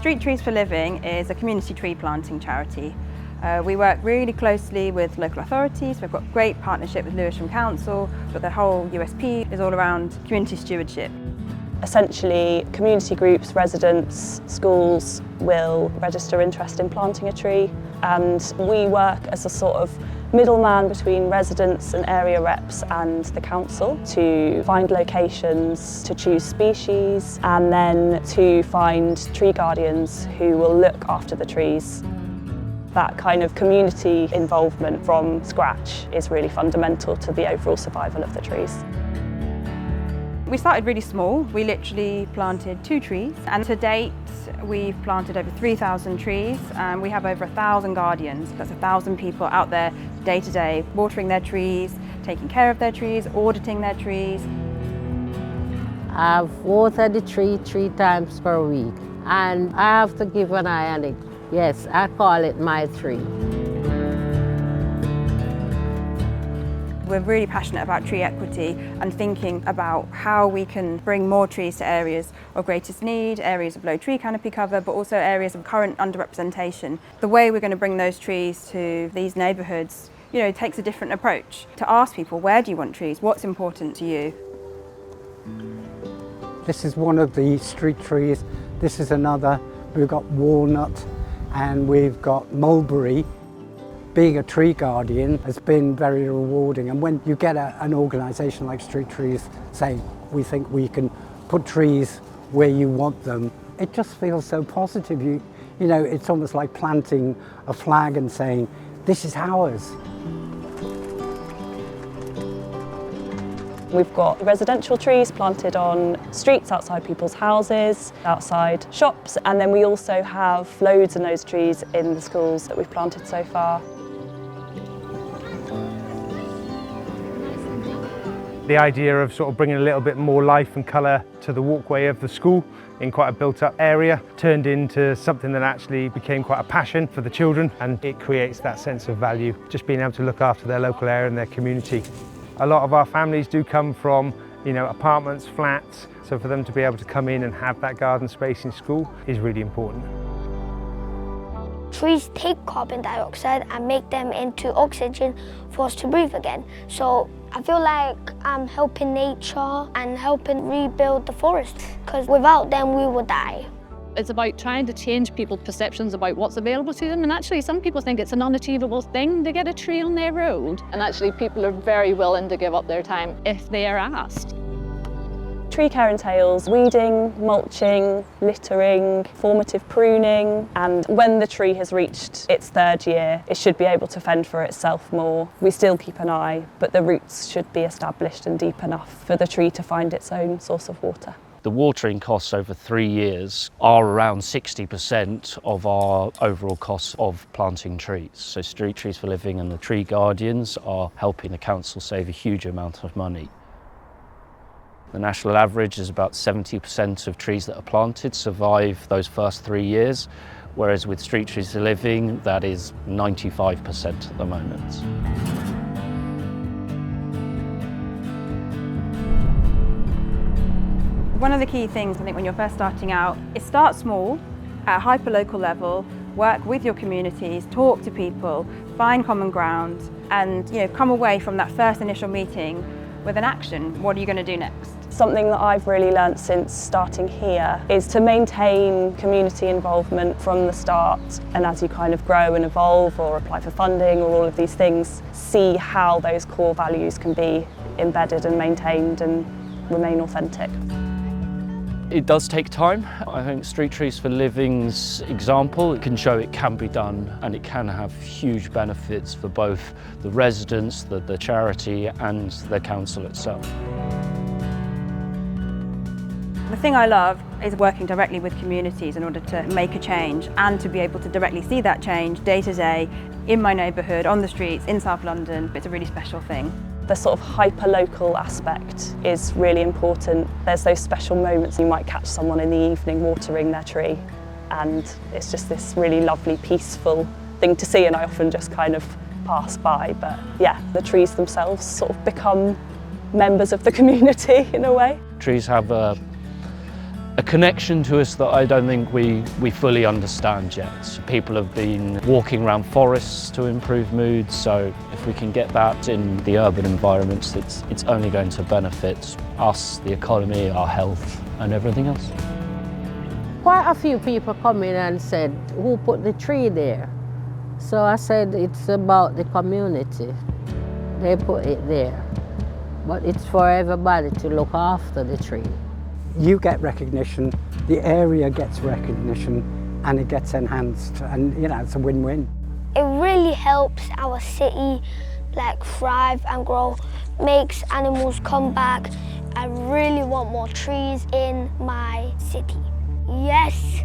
Street Trees for Living is a community tree planting charity. We work really closely with local authorities. We've got a great partnership with Lewisham Council, but the whole USP is all around community stewardship. Essentially, community groups, residents, schools will register interest in planting a tree, and we work as a sort of middleman between residents and area reps and the council to find locations, to choose species, and then to find tree guardians who will look after the trees. That kind of community involvement from scratch is really fundamental to the overall survival of the trees. We started really small. We literally planted 2 trees, and to date we've planted over 3,000 trees, and we have over 1,000 guardians. That's 1,000 people out there day to day watering their trees, taking care of their trees, auditing their trees. I've watered the tree 3 times per week, and I have to keep an eye on it. Yes, I call it my tree. We're really passionate about tree equity and thinking about how we can bring more trees to areas of greatest need, areas of low tree canopy cover, but also areas of current underrepresentation. The way we're going to bring those trees to these neighbourhoods, takes a different approach. To ask people, where do you want trees? What's important to you? This is one of the street trees. This is another. We've got walnut and we've got mulberry. Being a tree guardian has been very rewarding, and when you get an organisation like Street Trees saying, we think we can put trees where you want them, it just feels so positive. You know, it's almost like planting a flag and saying, this is ours. We've got residential trees planted on streets outside people's houses, outside shops, and then we also have loads and loads of trees in the schools that we've planted so far. The idea of sort of bringing a little bit more life and colour to the walkway of the school in quite a built-up area turned into something that actually became quite a passion for the children, and it creates that sense of value, just being able to look after their local area and their community. A lot of our families do come from apartments, flats, so for them to be able to come in and have that garden space in school is really important. Trees take carbon dioxide and make them into oxygen for us to breathe again. So I feel like I'm helping nature and helping rebuild the forest, because without them we will die. It's about trying to change people's perceptions about what's available to them, and actually some people think it's an unachievable thing to get a tree on their road. And actually people are very willing to give up their time if they are asked. Tree care entails weeding, mulching, littering, formative pruning, and when the tree has reached its 3rd year, it should be able to fend for itself more. We still keep an eye, but the roots should be established and deep enough for the tree to find its own source of water. The watering costs over 3 years are around 60% of our overall costs of planting trees. So Street Trees for Living and the Tree Guardians are helping the council save a huge amount of money. The national average is about 70% of trees that are planted survive those first 3 years, whereas with Street Trees for Living, that is 95% at the moment. One of the key things, I think, when you're first starting out is start small, at a hyper-local level, work with your communities, talk to people, find common ground, and come away from that first initial meeting with an action. What are you going to do next? Something that I've really learnt since starting here is to maintain community involvement from the start, and as you kind of grow and evolve or apply for funding or all of these things, see how those core values can be embedded and maintained and remain authentic. It does take time. I think Street Trees for Living's example can show it can be done, and it can have huge benefits for both the residents, the charity and the council itself. The thing I love is working directly with communities in order to make a change and to be able to directly see that change day to day in my neighbourhood, on the streets, in South London. It's a really special thing. The sort of hyper-local aspect is really important. There's those special moments you might catch someone in the evening watering their tree, and it's just this really lovely, peaceful thing to see, and I often just kind of pass by. But yeah, the trees themselves sort of become members of the community in a way. Trees have a a connection to us that I don't think we fully understand yet. People have been walking around forests to improve mood, so if we can get that in the urban environments, it's only going to benefit us, the economy, our health and everything else. Quite a few people come in and said, who put the tree there? So I said, it's about the community. They put it there. But it's for everybody to look after the tree. You get recognition, the area gets recognition, and it gets enhanced, and you know, it's a win-win. It really helps our city like thrive and grow, makes animals come back. I really want more trees in my city. Yes.